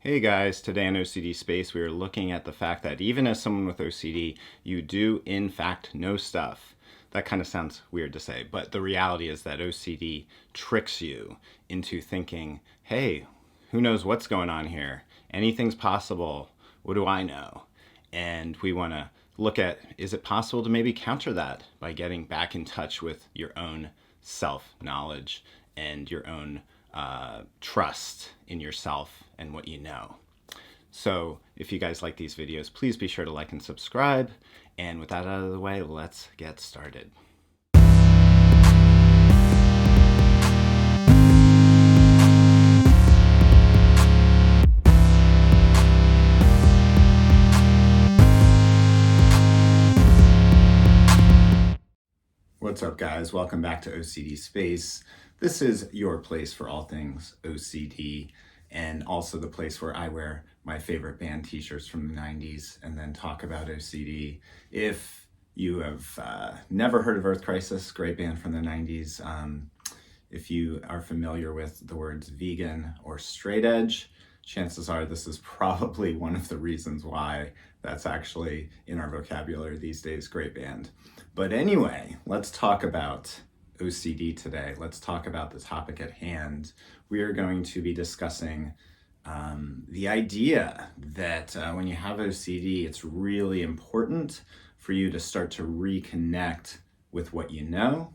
Hey guys, today on OCD Space we are looking at the fact that even as someone with OCD, you do in fact know stuff. That kind of sounds weird to say, but the reality is that OCD tricks you into thinking, hey, who knows what's going on here? Anything's possible. What do I know? And we want to look at, is it possible to maybe counter that by getting back in touch with your own self-knowledge and your own trust in yourself and what you know. So if you guys like these videos, please be sure to like and subscribe. And with that out of the way, let's get started. What's up, guys? Welcome back to OCD Space. This is your place for all things OCD, and also the place where I wear my favorite band t-shirts from the 90s and then talk about OCD. If you have never heard of Earth Crisis, great band from the 90s. If you are familiar with the words vegan or straight edge, chances are this is probably one of the reasons why that's actually in our vocabulary these days. Great band. But anyway, let's talk about OCD today. Let's talk about the topic at hand. We are going to be discussing the idea that when you have OCD, it's really important for you to start to reconnect with what you know.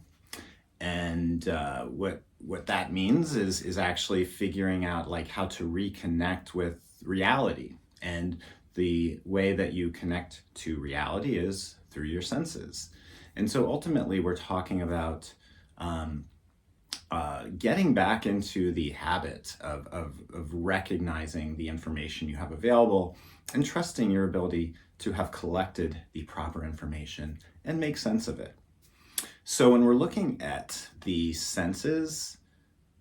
And what that means is actually figuring out like how to reconnect with reality. And the way that you connect to reality is through your senses. And so ultimately we're talking about getting back into the habit of recognizing the information you have available and trusting your ability to have collected the proper information and make sense of it. So when we're looking at the senses,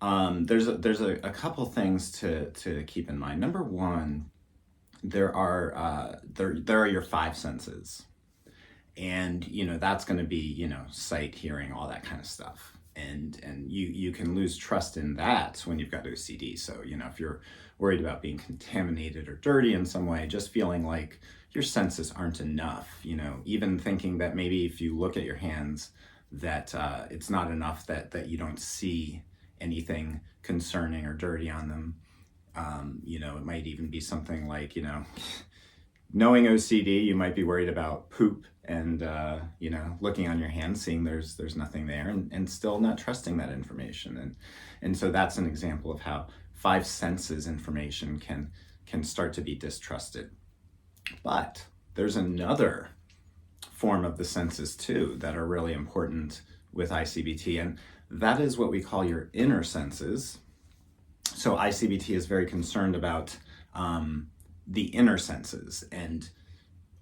there's a couple things to keep in mind. Number one, there are your five senses. And, that's going to be, sight, hearing, all that kind of stuff. And you can lose trust in that when you've got OCD. So, if you're worried about being contaminated or dirty in some way, just feeling like your senses aren't enough, even thinking that maybe if you look at your hands, that it's not enough that you don't see anything concerning or dirty on them. It might even be something like, knowing OCD, you might be worried about poop and, looking on your hands, seeing there's nothing there and still not trusting that information. And so that's an example of how five senses information can start to be distrusted. But there's another form of the senses too that are really important with I-CBT, and that is what we call your inner senses. So I-CBT is very concerned about the inner senses, and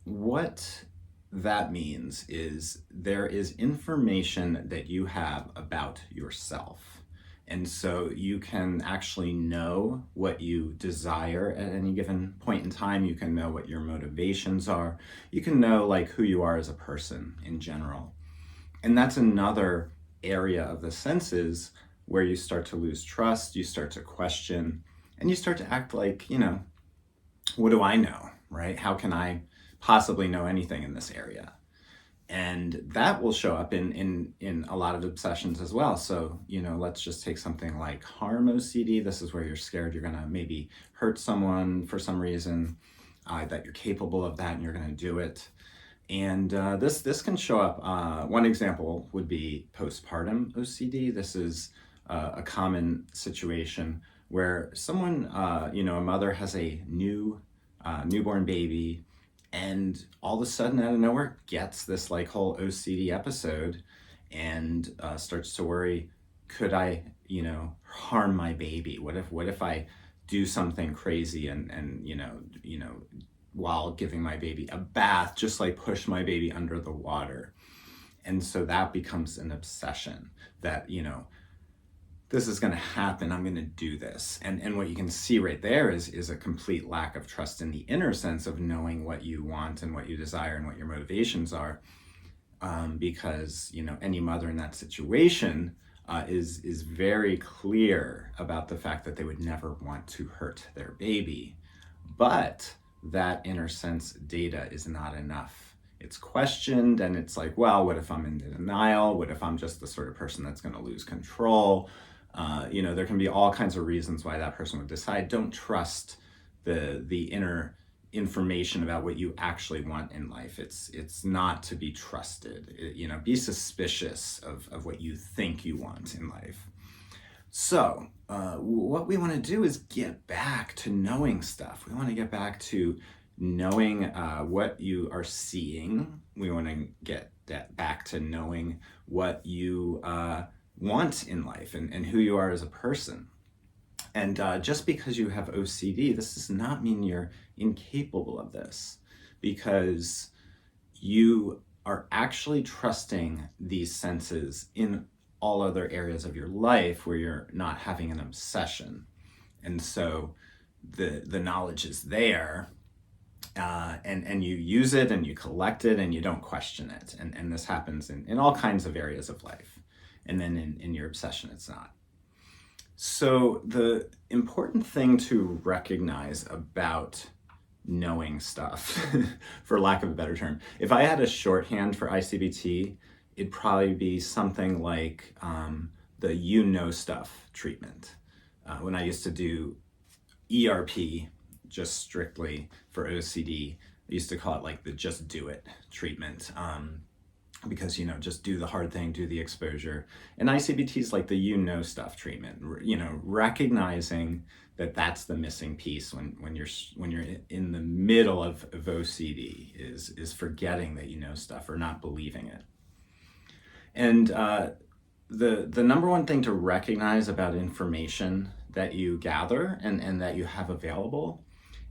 what that means is there is information that you have about yourself. And so you can actually know what you desire at any given point in time. You can know what your motivations are. You can know like who you are as a person in general. And that's another area of the senses where you start to lose trust, you start to question, and you start to act like, what do I know, right? How can I possibly know anything in this area? And that will show up in a lot of obsessions as well. So, let's just take something like harm OCD. This is where you're scared you're gonna maybe hurt someone for some reason, that you're capable of that and you're gonna do it. And this can show up, one example would be postpartum OCD. This is a common situation where someone, a mother has a newborn baby, and all of a sudden out of nowhere gets this like whole OCD episode and starts to worry, could I, harm my baby? What if I do something crazy and while giving my baby a bath, just like push my baby under the water? And so that becomes an obsession that, this is going to happen, I'm going to do this. And what you can see right there is a complete lack of trust in the inner sense of knowing what you want and what you desire and what your motivations are. Because, any mother in that situation is very clear about the fact that they would never want to hurt their baby. But that inner sense data is not enough. It's questioned and it's like, well, what if I'm in denial? What if I'm just the sort of person that's going to lose control? There can be all kinds of reasons why that person would decide. Don't trust the inner information about what you actually want in life. It's not to be trusted. Be suspicious of what you think you want in life. So what we want to do is get back to knowing stuff. We want to get back to knowing what you are seeing. We want to get back to knowing what you want in life and who you are as a person. And just because you have OCD, this does not mean you're incapable of this, because you are actually trusting these senses in all other areas of your life where you're not having an obsession. And so the knowledge is there, and you use it and you collect it and you don't question it. And this happens in all kinds of areas of life. And then in your obsession, it's not. So the important thing to recognize about knowing stuff, for lack of a better term, if I had a shorthand for ICBT, it'd probably be something like the stuff treatment. When I used to do ERP, just strictly for OCD, I used to call it like the just do it treatment. Because, just do the hard thing, do the exposure. And ICBT is like the stuff treatment, recognizing that that's the missing piece when you're in the middle of OCD is forgetting that you know stuff or not believing it. And the number one thing to recognize about information that you gather and that you have available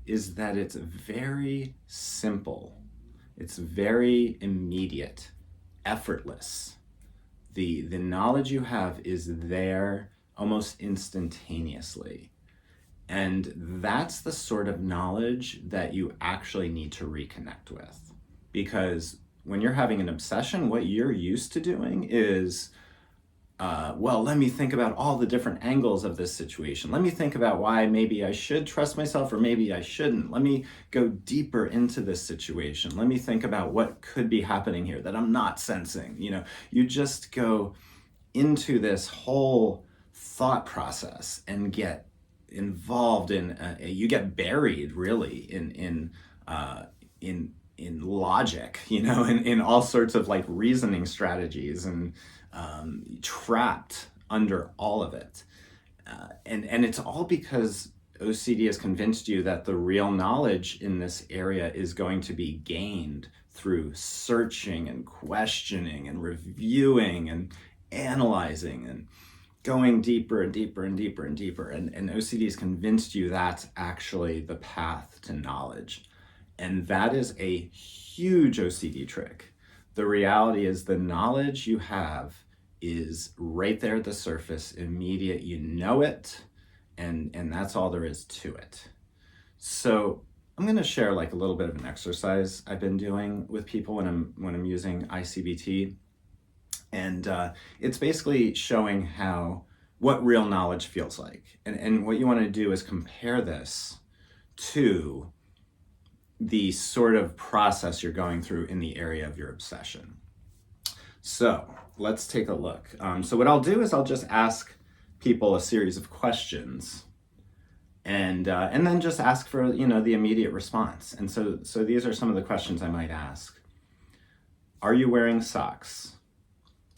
is that it's very simple. It's very immediate, effortless. The knowledge you have is there almost instantaneously. And that's the sort of knowledge that you actually need to reconnect with. Because when you're having an obsession, what you're used to doing is, let me think about all the different angles of this situation. Let me think about why maybe I should trust myself or maybe I shouldn't. Let me go deeper into this situation. Let me think about what could be happening here that I'm not sensing. You just go into this whole thought process and get involved you get buried really in logic, in all sorts of like reasoning strategies and trapped under all of it. And it's all because OCD has convinced you that the real knowledge in this area is going to be gained through searching and questioning and reviewing and analyzing and going deeper and deeper and deeper and deeper. And OCD has convinced you that's actually the path to knowledge. And that is a huge OCD trick. The reality is the knowledge you have is right there at the surface, immediate, you know it, and that's all there is to it. So I'm going to share like a little bit of an exercise I've been doing with people when I'm using I-CBT. And it's basically showing what real knowledge feels like. And what you want to do is compare this to the sort of process you're going through in the area of your obsession. So let's take a look. So what I'll do is I'll just ask people a series of questions and then just ask for, the immediate response. And so these are some of the questions I might ask. Are you wearing socks?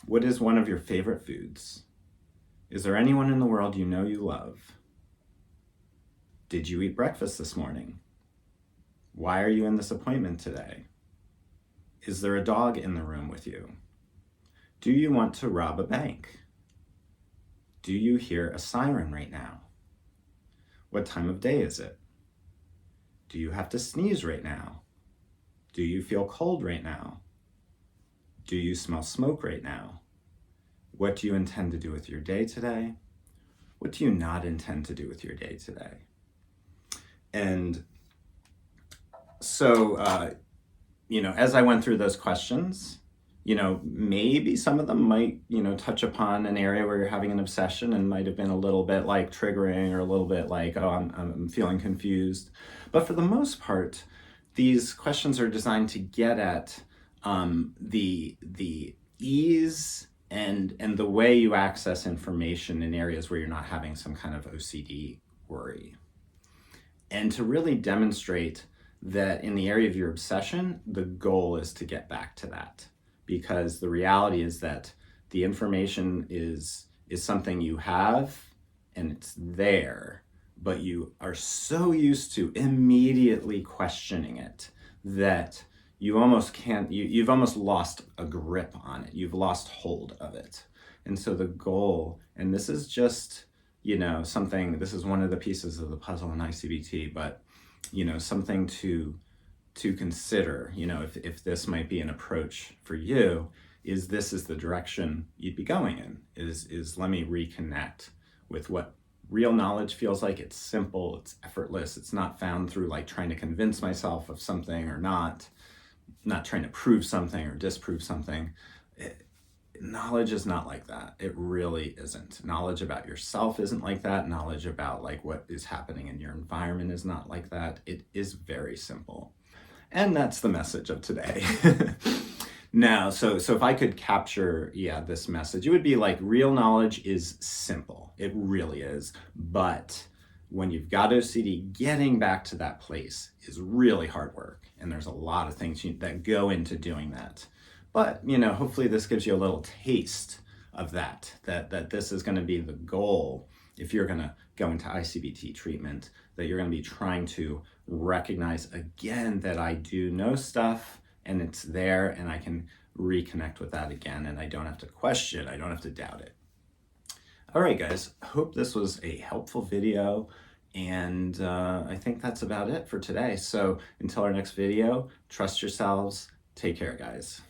What is one of your favorite foods? Is there anyone in the world you know you love? Did you eat breakfast this morning? Why are you in this appointment today? Is there a dog in the room with you? Do you want to rob a bank? Do you hear a siren right now? What time of day is it? Do you have to sneeze right now? Do you feel cold right now? Do you smell smoke right now? What do you intend to do with your day today? What do you not intend to do with your day today? And so, as I went through those questions, maybe some of them might, touch upon an area where you're having an obsession and might have been a little bit like triggering or a little bit like, oh, I'm feeling confused. But for the most part, these questions are designed to get at the ease and the way you access information in areas where you're not having some kind of OCD worry. And to really demonstrate that in the area of your obsession, the goal is to get back to that. Because the reality is that the information is something you have and it's there, but you are so used to immediately questioning it that you almost can't, you've almost lost a grip on it. You've lost hold of it. And so the goal, and this is just, something, this is one of the pieces of the puzzle in ICBT, but, something to consider, if this might be an approach for you, this is the direction you'd be going in, is let me reconnect with what real knowledge feels like. It's simple, it's effortless, it's not found through like trying to convince myself of something or not trying to prove something or disprove something. Knowledge is not like that. It really isn't. Knowledge about yourself isn't like that. Knowledge about like what is happening in your environment is not like that. It is very simple. And that's the message of today. Now, so if I could capture, this message, it would be like real knowledge is simple. It really is. But when you've got OCD, getting back to that place is really hard work. And there's a lot of things that go into doing that. But, hopefully this gives you a little taste of that this is going to be the goal if you're going to go into ICBT treatment, that you're going to be trying to recognize again that I do know stuff and it's there and I can reconnect with that again and I don't have to question, I don't have to doubt it. All right, guys, hope this was a helpful video. And I think that's about it for today. So until our next video, trust yourselves. Take care, guys.